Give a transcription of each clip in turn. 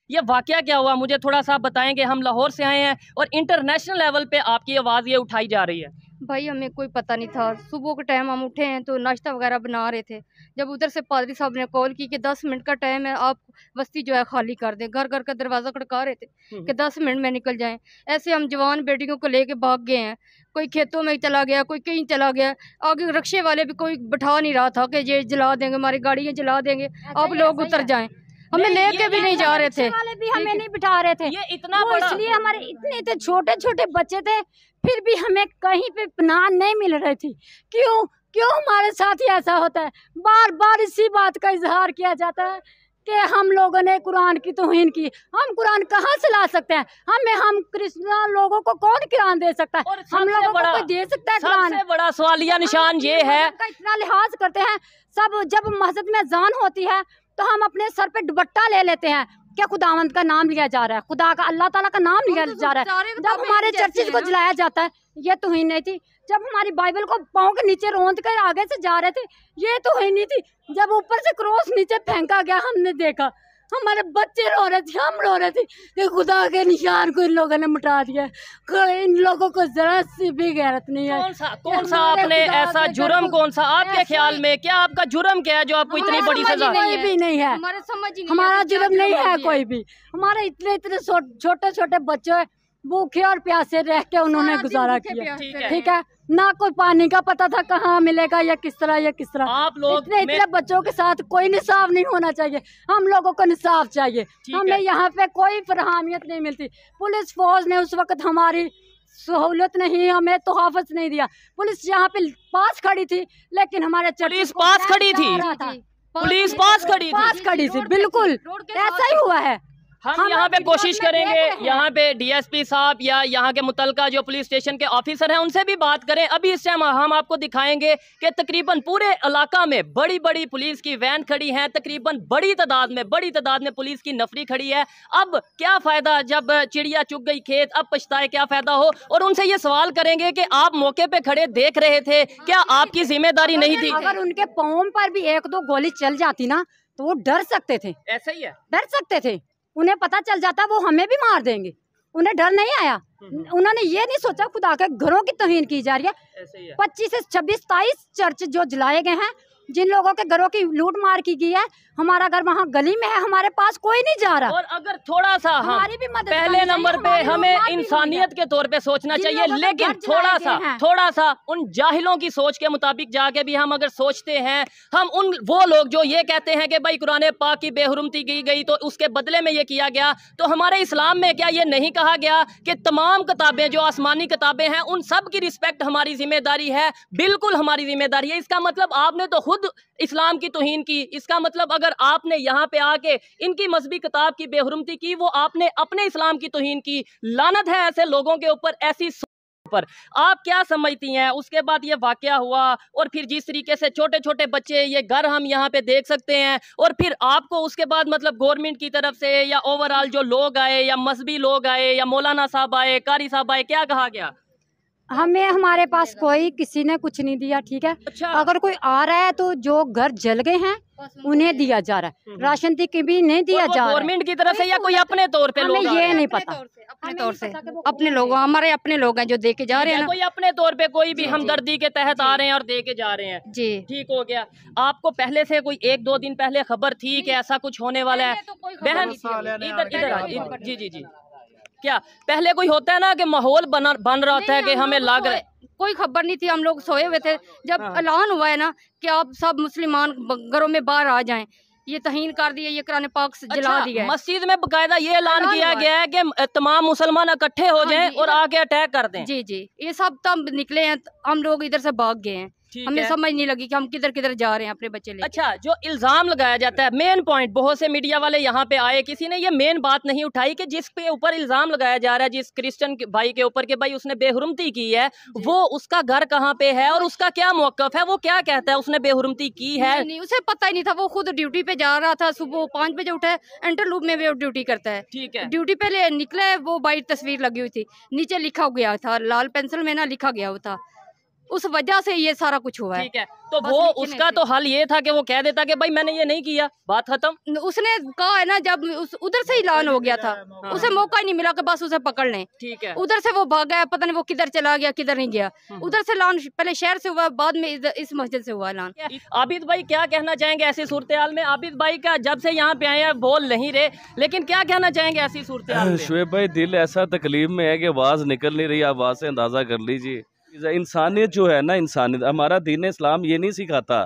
ये वाकया क्या हुआ, मुझे थोड़ा सा बताएंगे। हम लाहौर से आए हैं और इंटरनेशनल लेवल पे आपकी आवाज़ ये उठाई जा रही है। भाई हमें कोई पता नहीं था। सुबह के टाइम हम उठे हैं तो नाश्ता वगैरह बना रहे थे, जब उधर से पादरी साहब ने कॉल की कि 10 मिनट का टाइम है, आप बस्ती जो है खाली कर दें। घर घर का दरवाज़ा खड़का रहे थे कि 10 मिनट में निकल जाएं। ऐसे हम जवान बेटियों को लेके भाग गए हैं। कोई खेतों में चला गया, कोई कहीं चला गया। आगे रिक्शे वाले भी कोई बैठा नहीं रहा था कि ये जला देंगे, हमारी गाड़ियाँ जला देंगे, आप लोग उतर जाएं। हमें लेके भी नहीं जा रहे थे, वाले भी हमें नहीं बिठा रहे थे। ये इतना बड़ा, इसलिए हमारे इतने छोटे छोटे बच्चे थे, फिर भी हमें कहीं पे पनाह नहीं मिल रही थी। क्यों क्यों हमारे साथ ही ऐसा होता है? बार बार इसी बात का इजहार किया जाता है कि हम लोगों ने कुरान की तौहीन की। हम कुरान कहाँ से ला सकते हैं? हम क्रिश्चियन लोगों को कौन कुरान दे सकता है? हम लोगों को कोई दे सकता है कुरान? सबसे बड़ा सवालिया निशान ये है, इतना लिहाज करते हैं सब। जब मस्जिद में अज़ान होती है तो हम अपने सर पे दुपट्टा ले लेते हैं, क्या खुदावंद का नाम लिया जा रहा है, खुदा का, अल्लाह ताला का नाम लिया जा रहा है। जब हमारे चर्चिज को जलाया जाता है, ये तो ही नहीं थी। जब हमारी बाइबल को पाँव के नीचे रोंद कर आगे से जा रहे थे, ये तो ही नहीं थी। जब ऊपर से क्रॉस नीचे फेंका गया, हमने देखा, हमारे बच्चे रो रहे थे, हम रो रहे थे कि खुदा के निशान को इन लोगों ने मिटा दिया। इन लोगों को जरा सी भी गैरत नहीं है। कौन सा आपने ऐसा जुर्म, कौन सा आपके ख्याल में, क्या आपका जुर्म क्या है जो आपको इतनी बड़ी सजा? कोई भी नहीं है, हमारा जुर्म नहीं है कोई भी। हमारे इतने इतने छोटे छोटे बच्चे भूखे और प्यासे रह के उन्होंने गुजारा किया, ठीक है ना। कोई पानी का पता था कहाँ मिलेगा या किस तरह। आप लोग इतने बच्चों के साथ कोई निसाफ नहीं होना चाहिए। हम लोगों को निसाफ चाहिए। हमें यहाँ पे कोई फरहमियत नहीं मिलती। पुलिस फोर्स ने उस वक्त हमारी सहूलत नहीं, हमें तोहफत नहीं दिया। पुलिस यहाँ पे पास खड़ी थी, लेकिन हमारे पुलिस पास खड़ी थी, पुलिस पास खड़ी थी, बिल्कुल ऐसा ही हुआ है। हम यहाँ पे कोशिश करेंगे, यहाँ पे डीएसपी साहब या यहाँ के मुतलका जो पुलिस स्टेशन के ऑफिसर हैं उनसे भी बात करें। अभी इस टाइम हम आपको दिखाएंगे कि तकरीबन पूरे इलाका में बड़ी बड़ी पुलिस की वैन खड़ी हैं, तकरीबन बड़ी तादाद में पुलिस की नफरी खड़ी है। अब क्या फ़ायदा, जब चिड़िया चुग गई खेत, अब पछताए क्या फ़ायदा हो। और उनसे ये सवाल करेंगे कि आप मौके पर खड़े देख रहे थे, क्या आपकी जिम्मेदारी नहीं थी? अगर उनके पाँव पर भी 1-2 गोली चल जाती ना तो वो डर सकते थे। ऐसा ही है, डर सकते थे। उन्हें पता चल जाता वो हमें भी मार देंगे, उन्हें डर नहीं आया। उन्होंने ये नहीं सोचा खुदा के घरों की तौहीन की जा रही है। 25 से 26-27 चर्च जो जलाए गए हैं, जिन लोगों के घरों की लूट मार की गई है, हमारा घर वहाँ गली में है, हमारे पास कोई नहीं जा रहा। और अगर थोड़ा सा हमारी भी मदद, पहले नंबर पे हमें इंसानियत के तौर पे सोचना चाहिए, लेकिन थोड़ा सा उन जाहिलों की सोच के मुताबिक जाके भी हम अगर सोचते हैं, हम उन वो लोग जो ये कहते हैं कि भाई कुरान पाक की बेहुरमती की गई तो उसके बदले में ये किया गया, तो हमारे इस्लाम में क्या ये नहीं कहा गया कि तमाम किताबें जो आसमानी किताबें हैं उन सब की रिस्पेक्ट हमारी जिम्मेदारी है? बिल्कुल हमारी जिम्मेदारी है। इसका मतलब आपने तो खुद इस्लाम की तौहीन की। इसका मतलब अगर आपने यहाँ पे आके इनकी मजहबी किताब की बेहुरमती की, वो आपने अपने इस्लाम की तौहीन की। लानत है ऐसे लोगों के ऊपर, ऐसी पर। आप क्या समझती हैं? उसके बाद ये वाकया हुआ और फिर जिस तरीके से छोटे छोटे बच्चे, ये घर हम यहाँ पे देख सकते हैं, और फिर आपको उसके बाद मतलब गवर्नमेंट की तरफ से या ओवरऑल जो लोग आए या मजहबी लोग आए या मौलाना साहब आए, कारी साहब आए, क्या कहा गया? हमें हमारे पास कोई किसी ने कुछ नहीं दिया, ठीक है। अच्छा। अगर कोई आ रहा है तो जो घर जल गए हैं उन्हें दिया जा रहा है, राशन की भी नहीं दिया जा रहा। गवर्नमेंट की तरफ से या कोई अपने तौर पे? हमें ये नहीं पता, अपने तौर से अपने लोग, हमारे अपने लोग हैं जो दे के जा रहे हैं। कोई अपने तौर पे, कोई भी हमदर्दी के तहत आ रहे हैं और दे के जा रहे हैं जी, ठीक हो गया। आपको पहले से कोई 1-2 दिन पहले खबर थी कि ऐसा कुछ होने वाला है? बहन इधर जी जी जी, क्या पहले कोई होता है ना कि माहौल बन रहा होता है कि हमें लग रहा है? कोई खबर नहीं थी, हम लोग सोए हुए थे। जब ऐलान हुआ है ना कि आप सब मुसलमान घरों में बाहर आ जाएं, ये तहीन कर दिया, ये कुरान पाक से जला दिया। मस्जिद में बकायदा ये ऐलान किया गया है कि तमाम मुसलमान इकट्ठे हो जाएं और आके अटैक कर दें। जी जी, ये सब तब निकले हैं, हम लोग इधर से भाग गए हैं। हमें समझ नहीं लगी कि हम किधर किधर जा रहे हैं अपने बच्चे लेके। अच्छा, जो इल्जाम लगाया जाता है, मेन पॉइंट, बहुत से मीडिया वाले यहाँ पे आए, किसी ने ये मेन बात नहीं उठाई कि जिस पे ऊपर इल्जाम लगाया जा रहा है, जिस क्रिश्चियन भाई के ऊपर, कि भाई उसने बेहुरमती की है, वो उसका घर कहाँ पे है और उसका क्या मौकफ है, वो क्या कहता है उसने बेहुरमती की है? नहीं, उसे पता ही नहीं था। वो खुद ड्यूटी पे जा रहा था, सुबह 5 बजे उठा है, इंटरलूप में भी ड्यूटी करता है, ठीक है। ड्यूटी पे निकला है, वो बाइट तस्वीर लगी हुई थी, नीचे लिखा गया था लाल पेंसिल में ना, लिखा गया हुआ था उस वजह से ये सारा कुछ हुआ है। ठीक है, तो वो उसका तो हल ये था कि वो कह देता कि भाई मैंने ये नहीं किया, बात खत्म। उसने कहा है ना, जब उधर से ही ऐलान हो गया था, उसे मौका ही नहीं मिला कि बस उसे पकड़ लें। ठीक है, उधर से वो भाग गया, पता नहीं वो किधर चला गया किधर नहीं गया। उधर से ऐलान पहले शहर से हुआ, बाद में इस मस्जिद से हुआ ऐलान। आबिद भाई क्या कहना चाहेंगे ऐसी सूरत-ए-हाल में? आबिद भाई का जब से यहाँ पे आए हैं बोल नहीं रहे, लेकिन क्या कहना चाहेंगे ऐसी सूरत-ए-हाल में? शुएब भाई, दिल ऐसा तकलीफ में है कि आवाज़ निकल नहीं रही, आवाज़ से अंदाज़ा कर लीजिए। इंसानियत जो है ना, इंसानियत हमारा दीन इस्लाम ये नहीं सिखाता,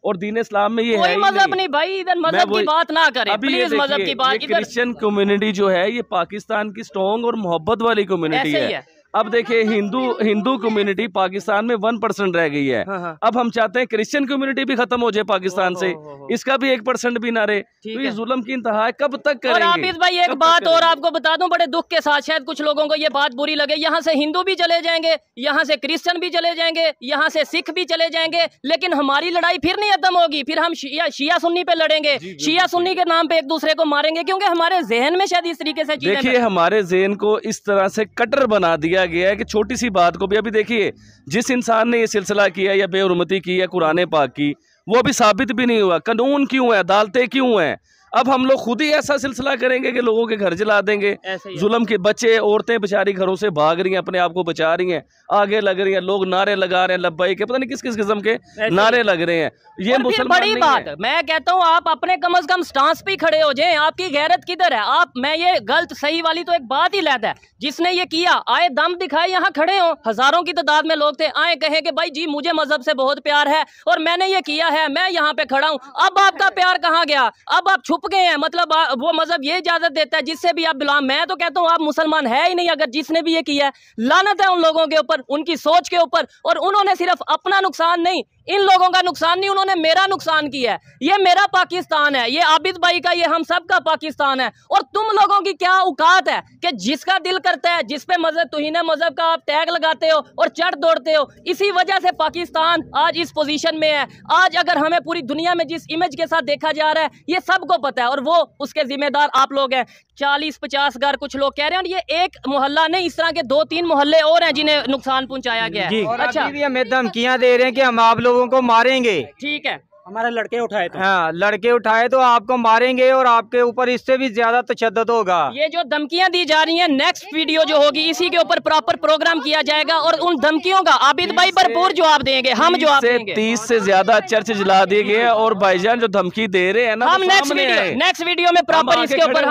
और दीन इस्लाम में ये है मजहब नहीं भाई, इधर मजहब की बात ना करें प्लीज, मजहब की बात। क्रिश्चियन कम्युनिटी जो है ये पाकिस्तान की स्ट्रॉन्ग और मोहब्बत वाली कम्युनिटी है। अब देखिए हिंदू कम्युनिटी पाकिस्तान में 1% रह गई है। हाँ। अब हम चाहते हैं क्रिश्चियन कम्युनिटी भी खत्म हो जाए पाकिस्तान से, इसका भी 1% भी ना रहे। तो ये जुल्म की इंतहा है, कब तक करेंगे? और आबिद भाई एक बात और आपको बता दूं, बड़े दुख के साथ, शायद कुछ लोगों को ये बात बुरी लगे, यहाँ से हिंदू भी चले जाएंगे, यहाँ से क्रिश्चियन भी चले जाएंगे, यहाँ से सिख भी चले जाएंगे, लेकिन हमारी लड़ाई फिर नहीं खत्म होगी। फिर हम शिया सुन्नी पे लड़ेंगे, शिया सुन्नी के नाम पे एक दूसरे को मारेंगे, क्योंकि हमारे जहन में शायद इस तरीके से देखिए हमारे जहन को इस तरह से कटर बना दिया गया है कि छोटी सी बात को भी, अभी देखिए जिस इंसान ने ये सिलसिला किया या बेहुरमती की है कुरान पाक की, वो अभी साबित भी नहीं हुआ। कानून क्यों है, अदालतें क्यों हैं? अब हम लोग खुद ही ऐसा सिलसिला करेंगे कि लोगों के घर जला देंगे। जुल्म के बच्चे औरतें बेचारी घरों से भाग रही हैं, अपने आप को बचा रही हैं, आगे लग रही हैं, लोग नारे लगा रहे हैं, लब्बाई के पता नहीं किस किस किस्म के नारे लग रहे हैं। ये मुसलमान बड़ी बात मैं कहता हूँ, आप अपने कम से कम स्टांस पे खड़े हो जाएं। आपकी गैरत किधर है? आप मैं ये गलत सही वाली तो एक बात ही लेता है, जिसने ये किया आए दम दिखाए, यहाँ खड़े हो, हजारों की तादाद में लोग थे, आए कहे कि भाई जी मुझे मजहब से बहुत प्यार है और मैंने ये किया है, मैं यहाँ पे खड़ा हूँ। अब आपका प्यार कहाँ गया? अब आप छुप गए हैं। मतलब वो मजहब ये इजाजत देता है जिससे भी आप बिलोंग, मैं तो कहता हूँ आप मुसलमान है ही नहीं अगर जिसने भी ये किया है। लानत है उन लोगों के ऊपर, उनकी सोच के ऊपर, और उन्होंने सिर्फ अपना नुकसान नहीं, इन लोगों का नुकसान नहीं, उन्होंने मेरा नुकसान किया है। ये मेरा पाकिस्तान है, ये आबिद भाई का, ये हम सब का पाकिस्तान है। और तुम लोगों की क्या औकात है कि जिसका दिल करता है, जिस पे मजहब तुहीने मजहब का आप टैग लगाते हो और चढ़ दौड़ते हो। इसी वजह से पाकिस्तान आज इस पोजीशन में है। आज अगर हमें पूरी दुनिया में जिस इमेज के साथ देखा जा रहा है, ये सबको पता है, और वो उसके जिम्मेदार आप लोग हैं। 40-50 घर कुछ लोग कह रहे हैं, और ये एक मोहल्ला नहीं, इस तरह के 2-3 मोहल्ले और हैं जिन्हें नुकसान पहुंचाया गया है। अच्छा, अभी भी हमें धमकियां दे रहे हैं कि हम आप लोगों को मारेंगे। ठीक है, हमारे लड़के उठाए तो, हाँ लड़के उठाए तो आपको मारेंगे और आपके ऊपर इससे भी ज्यादा तशद्दुद होगा। ये जो धमकियां दी जा रही हैं, नेक्स्ट वीडियो जो होगी इसी के ऊपर प्रॉपर प्रोग्राम किया जाएगा, और उन धमकियों का आबिद भाई भरपूर जवाब देंगे। हम जवाब देंगे। 30 से ज्यादा चर्च जला दिए गए, और भाईजान जो धमकी दे रहे हैं ना, हम नेक्स्ट वीडियो में प्रॉपर इसके ऊपर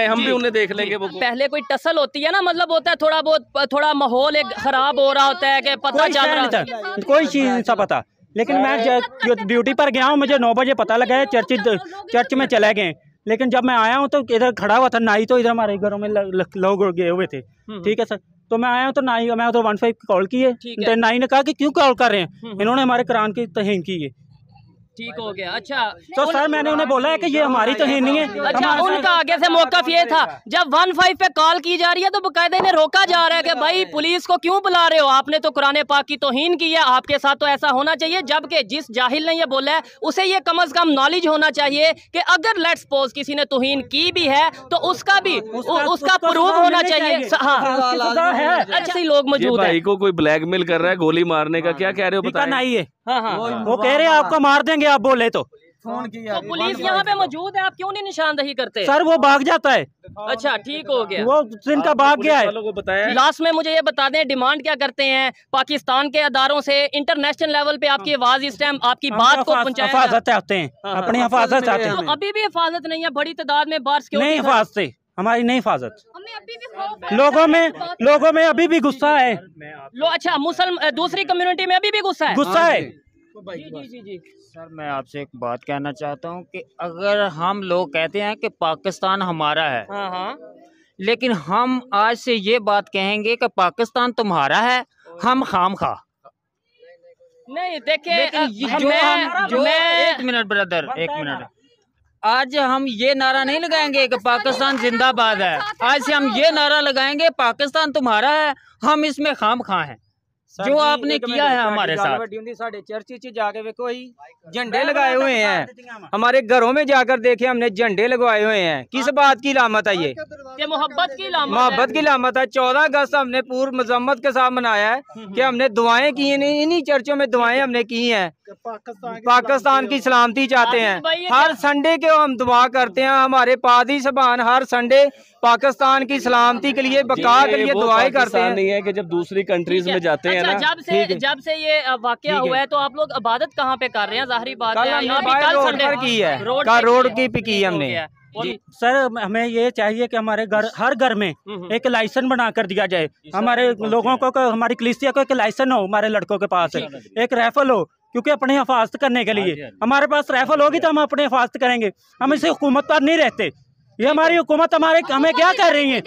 हम भी उन्हें देख लेंगे। पहले कोई टसल होती है ना, मतलब होता है थोड़ा बहुत, थोड़ा माहौल एक खराब हो रहा होता है कि पता चल रहा है, कोई चीज नहीं था पता, लेकिन मैं ड्यूटी पर गया हूँ, मुझे 9 बजे पता लगा है चर्च में चले गए। लेकिन जब मैं आया हूँ तो इधर खड़ा हुआ था नाई, तो इधर हमारे घरों में लोग गए हुए थे। ठीक है सर, तो मैं आया हूँ तो नाई, मैं तो 15 कॉल की है, तो नाई ने कहा कि क्यों कॉल कर रहे हैं, इन्होंने हमारे कुरान की तौहीन की है। ठीक हो गया। अच्छा, तो सर मैंने उन्हें बोला है कि ये हमारी तौहीन नहीं है। अच्छा, उनका आगे से मौकफ ये था, जब 15 पे कॉल की जा रही है तो बकायदे इन्हें रोका जा रहा है कि भाई पुलिस को क्यों बुला रहे हो, आपने तो कुरान पाक की तौहीन की है, आपके साथ तो ऐसा होना चाहिए। जबकि जिस जाहिल ने ये बोला है उसे ये कम से कम नॉलेज होना चाहिए कि अगर लेट्स सपोज किसी ने तौहीन की भी है तो उसका भी उसका प्रूफ होना चाहिए। ऐसे लोग मौजूद है। भाई को कोई ब्लैकमेल कर रहा है गोली मारने का, क्या कह रहे हो बताइए? वो कह रहे हैं आपको मार देंगे आप बोले तो। फोन किया, तो पुलिस यहाँ पे मौजूद है, आप क्यों नहीं निशानदही करते? सर वो भाग जाता है। अच्छा, ठीक हो गया, वो जिनका भाग गया है। लास्ट में मुझे ये बता दें, डिमांड क्या करते हैं पाकिस्तान के अदारों से? इंटरनेशनल लेवल पे आपकी आवाज इस टाइम आपकी बात को पहुंचाएं, हिफाजत चाहते हैं, अपनी हिफाजत चाहते हैं। तो अभी भी हिफाजत नहीं है, बड़ी तादाद में बाहर नहीं हिफाजत से, हमारी नहीं हिफाजत। लोगों में अभी भी गुस्सा है। अच्छा, दूसरी कम्युनिटी में अभी भी गुस्सा है। जी। सर मैं आपसे एक बात कहना चाहता हूँ कि अगर हम लोग कहते हैं कि पाकिस्तान हमारा है, लेकिन हम आज से ये बात कहेंगे कि पाकिस्तान तुम्हारा है, हम खामखा नहीं देखे। एक मिनट ब्रदर, एक मिनट। आज हम ये नारा नहीं लगाएंगे कि पाकिस्तान जिंदाबाद है, आज से हम ये नारा लगाएंगे पाकिस्तान तुम्हारा है, हम इसमें खामखा हैं। जो आपने किया है हमारे साथ। चर्च जाके देखो ही झंडे लगाए हुए हैं, हमारे घरों में जाकर देखे हमने झंडे लगवाए हुए हैं। किस बात की लामत है ये मोहब्बत की लामत, मोहब्बत की लामत है। 14 अगस्त हमने पूर्व मजम्मत के साथ मनाया है कि हमने दुआएं की हैं, इन्हीं चर्चों में दुआएं हमने की हैं। पाकिस्तान की सलामती चाहते हैं। हर संडे के हम दुआ करते हैं, हमारे पादी सबान हर संडे पाकिस्तान की सलामती के लिए, बका के लिए दुआएं करते हैं। नहीं है कि जब दूसरी कंट्रीज में जाते हैं ना, जब से ये वाकया हुआ है तो आप लोग इबादत कहाँ पे कर रहे हैं? जाहिर बात है कल की है, रोड की हमने जी। सर हमें ये चाहिए कि हमारे घर, हर घर में एक लाइसेंस बना कर दिया जाए। हमारे लोगों को, हमारी कलीसिया को एक लाइसेंस हो, हमारे लड़कों के पास एक राइफल हो, क्योंकि अपनी हिफाजत करने के लिए हमारे पास राइफल होगी तो हम अपनी हिफाजत करेंगे। हम इसे हुकूमत पर नहीं रहते, ये हमारी हुकूमत हमें क्या कर रही है।